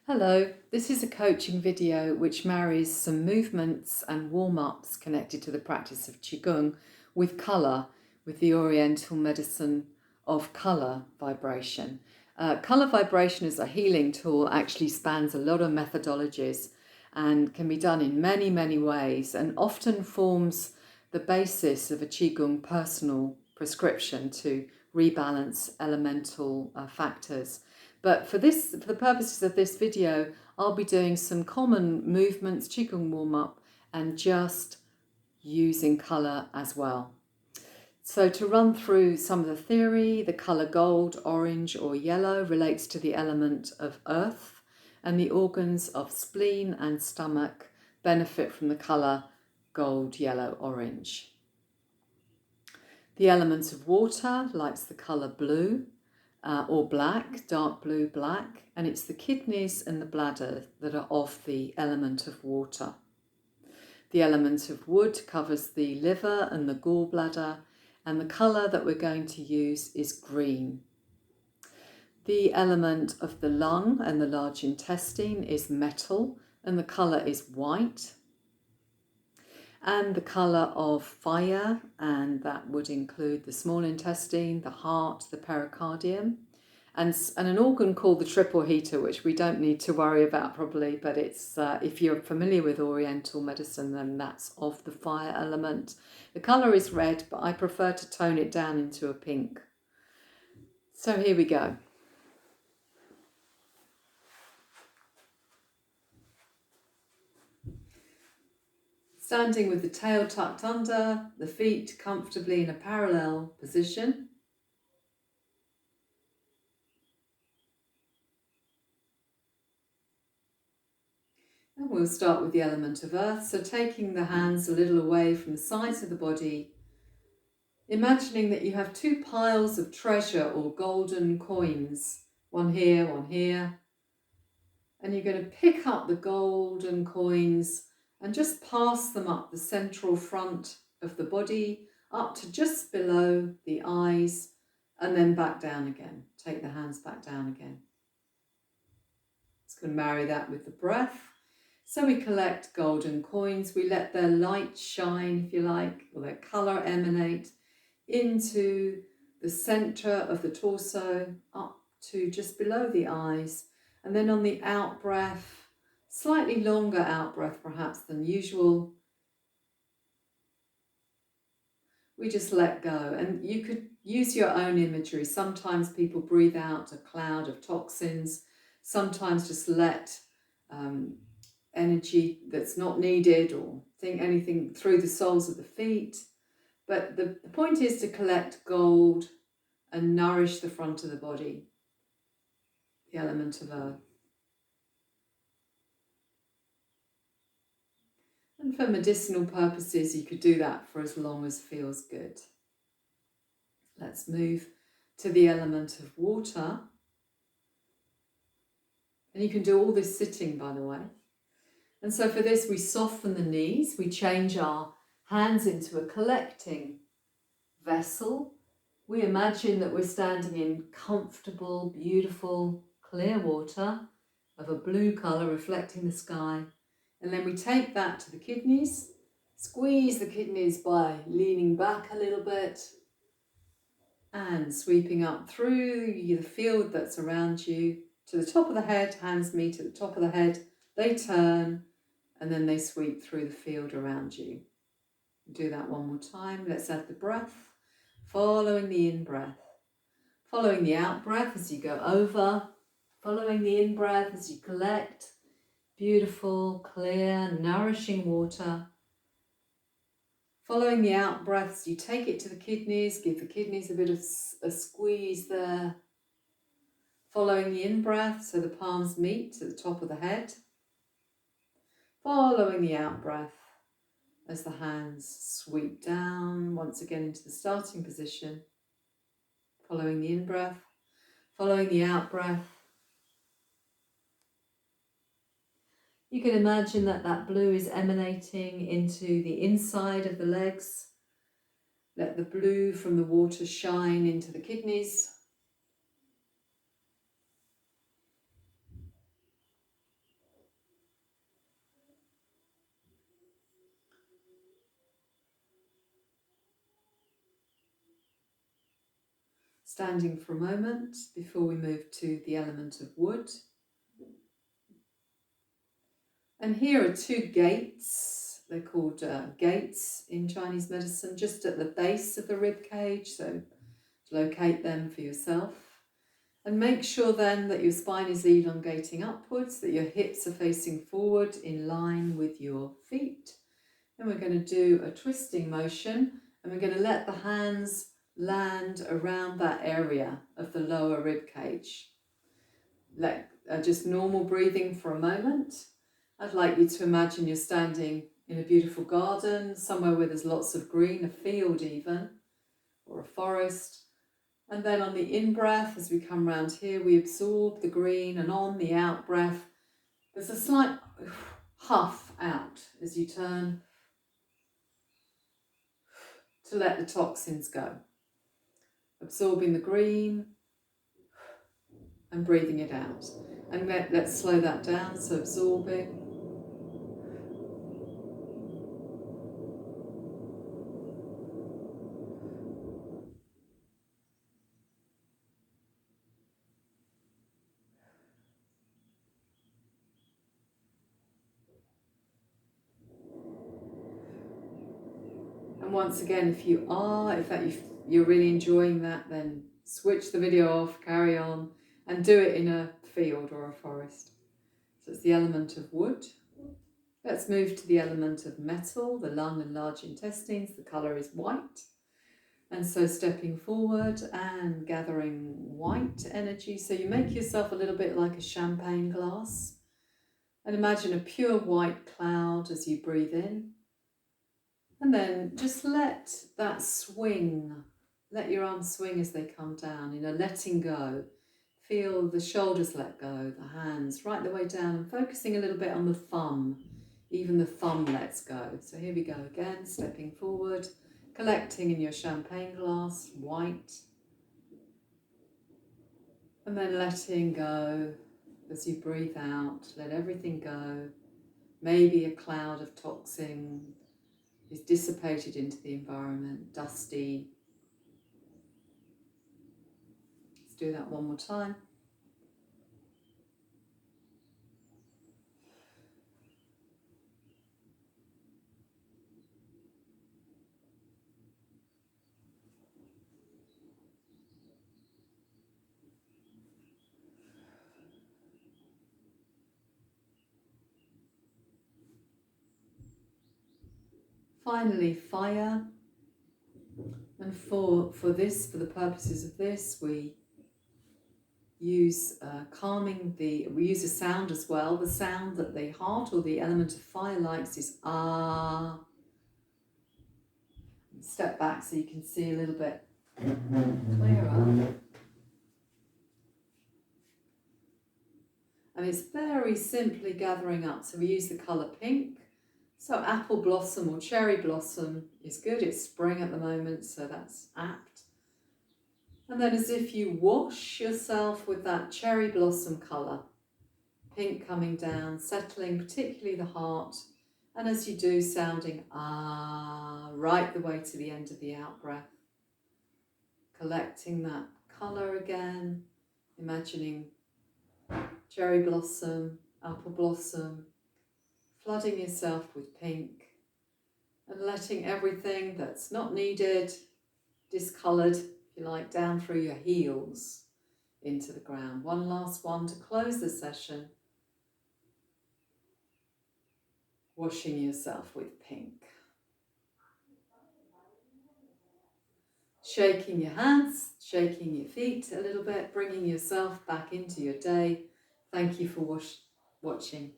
Hello, this is a coaching video which marries some movements and warm-ups connected to the practice of Qigong with colour, with the Oriental medicine of colour vibration. Colour vibration as a healing tool actually spans a lot of methodologies and can be done in many, many ways, and often forms the basis of a Qigong personal prescription to rebalance elemental factors. But for the purposes of this video, I'll be doing some common movements, Qigong warm-up, and just using colour as well. So to run through some of the theory, the colour gold, orange or yellow relates to the element of earth, and the organs of spleen and stomach benefit from the colour gold, yellow, orange. The element of water likes the colour blue, or black, dark blue, black, and it's the kidneys and the bladder that are of the element of water. The element of wood covers the liver and the gallbladder, and the colour that we're going to use is green. The element of the lung and the large intestine is metal, and the colour is white. And the colour of fire, and that would include the small intestine, the heart, the pericardium, and an organ called the triple heater, which we don't need to worry about probably, but it's if you're familiar with Oriental medicine, then that's of the fire element. The colour is red, but I prefer to tone it down into a pink. So here we go. Standing with the tail tucked under, the feet comfortably in a parallel position. And we'll start with the element of earth. So taking the hands a little away from the sides of the body, imagining that you have two piles of treasure or golden coins, one here, and you're going to pick up the golden coins and just pass them up the central front of the body, up to just below the eyes, and then back down again. Take the hands back down again. It's going to marry that with the breath. So we collect golden coins, we let their light shine, if you like, or their colour emanate into the centre of the torso, up to just below the eyes. And then on the out breath, slightly longer out breath perhaps than usual, we just let go. And you could use your own imagery. Sometimes people breathe out a cloud of toxins, sometimes just let energy that's not needed or think anything through the soles of the feet. But the point is to collect gold and nourish the front of the body, the element of earth. And for medicinal purposes, you could do that for as long as feels good. Let's move to the element of water. And you can do all this sitting, by the way. And so for this, we soften the knees. We change our hands into a collecting vessel. We imagine that we're standing in comfortable, beautiful, clear water of a blue colour reflecting the sky. And then we take that to the kidneys, squeeze the kidneys by leaning back a little bit and sweeping up through the field that's around you to the top of the head. Hands meet at the top of the head, they turn, and then they sweep through the field around you. Do that one more time. Let's add the breath, following the in-breath, following the out-breath as you go over, following the in-breath as you collect beautiful, clear, nourishing water. Following the out-breaths, you take it to the kidneys, give the kidneys a bit of a squeeze there. Following the in-breath, so the palms meet at the top of the head. Following the out-breath, as the hands sweep down, once again into the starting position. Following the in-breath, following the out-breath. You can imagine that that blue is emanating into the inside of the legs. Let the blue from the water shine into the kidneys. Standing for a moment before we move to the element of wood. And here are two gates. They're called gates in Chinese medicine, just at the base of the rib cage. So locate them for yourself. And make sure then that your spine is elongating upwards, that your hips are facing forward in line with your feet. And we're going to do a twisting motion, and we're going to let the hands land around that area of the lower rib cage. Let just normal breathing for a moment. I'd like you to imagine you're standing in a beautiful garden, somewhere where there's lots of green, a field even, or a forest. And then on the in-breath, as we come round here, we absorb the green, and on the out-breath, there's a slight huff out as you turn to let the toxins go. Absorbing the green and breathing it out. And let's slow that down, so absorbing. And once again, if you're really enjoying that, then switch the video off, carry on, and do it in a field or a forest. So it's the element of wood. Let's move to the element of metal, the lung and large intestines. The colour is white. And so stepping forward and gathering white energy. So you make yourself a little bit like a champagne glass. And imagine a pure white cloud as you breathe in. And then just let that swing, let your arms swing as they come down, letting go. Feel the shoulders let go, the hands right the way down, and focusing a little bit on the thumb. Even the thumb lets go. So here we go again, stepping forward, collecting in your champagne glass, white. And then letting go as you breathe out, let everything go. Maybe a cloud of toxin is dissipated into the environment, dusty. Let's do that one more time. Finally, fire. And for the purposes of this, we use we use a sound as well. The sound that the heart or the element of fire likes is ah. Step back so you can see a little bit clearer. And it's very simply gathering up. So we use the colour pink. So apple blossom or cherry blossom is good. It's spring at the moment, so that's apt. And then as if you wash yourself with that cherry blossom colour, pink coming down, settling particularly the heart, and as you do, sounding ah right the way to the end of the out-breath. Collecting that colour again, imagining cherry blossom, apple blossom, flooding yourself with pink, and letting everything that's not needed, discoloured, if you like, down through your heels into the ground. One last one to close the session. Washing yourself with pink. Shaking your hands, shaking your feet a little bit, bringing yourself back into your day. Thank you for watching.